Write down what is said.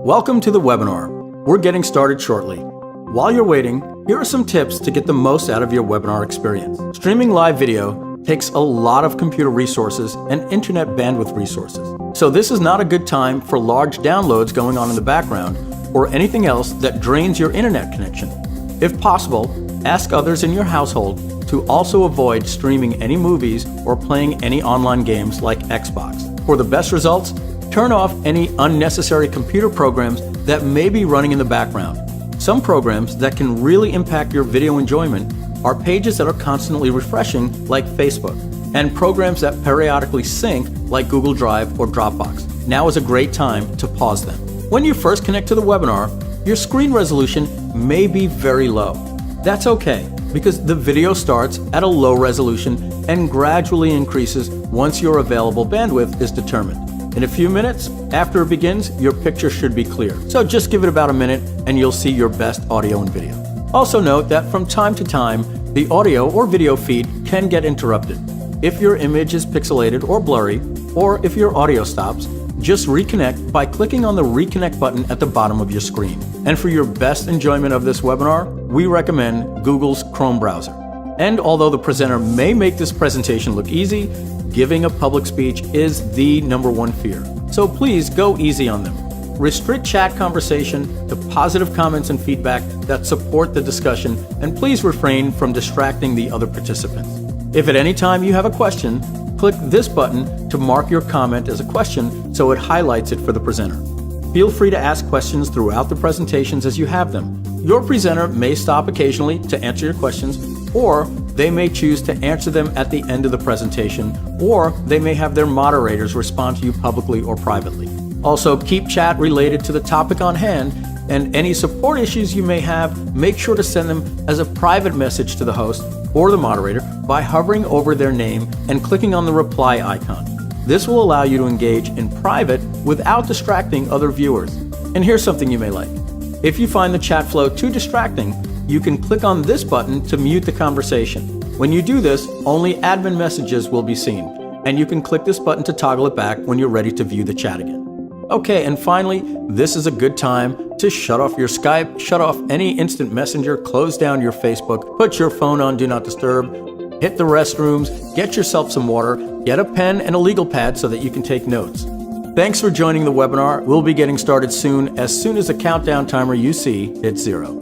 Welcome to the webinar. We're getting started shortly. While you're waiting, here are some tips to get the most out of your webinar experience. Streaming live video takes a lot of computer resources and internet bandwidth resources. So this is not a good time for large downloads going on in the background or anything else that drains your internet connection. If possible, ask others in your household to also avoid streaming any movies or playing any online games like Xbox. For the best results, turn off any unnecessary computer programs that may be running in the background. Some programs that can really impact your video enjoyment are pages that are constantly refreshing like Facebook, and programs that periodically sync like Google Drive or Dropbox. Now is a great time to pause them. When you first connect to the webinar, your screen resolution may be very low. That's okay, because the video starts at a low resolution and gradually increases once your available bandwidth is determined. In a few minutes after it begins, your picture should be clear. So just give it about a minute and you'll see your best audio and video. Also note that from time to time, the audio or video feed can get interrupted. If your image is pixelated or blurry, or if your audio stops, just reconnect by clicking on the reconnect button at the bottom of your screen. And for your best enjoyment of this webinar, we recommend Google's Chrome browser. And although the presenter may make this presentation look easy, giving a public speech is the #1 fear. So please go easy on them. Restrict chat conversation to positive comments and feedback that support the discussion, and please refrain from distracting the other participants. If at any time you have a question, click this button to mark your comment as a question so it highlights it for the presenter. Feel free to ask questions throughout the presentations as you have them. Your presenter may stop occasionally to answer your questions, or they may choose to answer them at the end of the presentation, or they may have their moderators respond to you publicly or privately. Also, keep chat related to the topic on hand, and any support issues you may have, make sure to send them as a private message to the host or the moderator by hovering over their name and clicking on the reply icon. This will allow you to engage in private without distracting other viewers. And here's something you may like. If you find the chat flow too distracting, you can click on this button to mute the conversation. When you do this, only admin messages will be seen, and you can click this button to toggle it back when you're ready to view the chat again. Okay, and finally, this is a good time to shut off your Skype, shut off any instant messenger, close down your Facebook, put your phone on Do Not Disturb, hit the restrooms, get yourself some water, get a pen and a legal pad so that you can take notes. Thanks for joining the webinar. We'll be getting started soon as the countdown timer you see hits 0.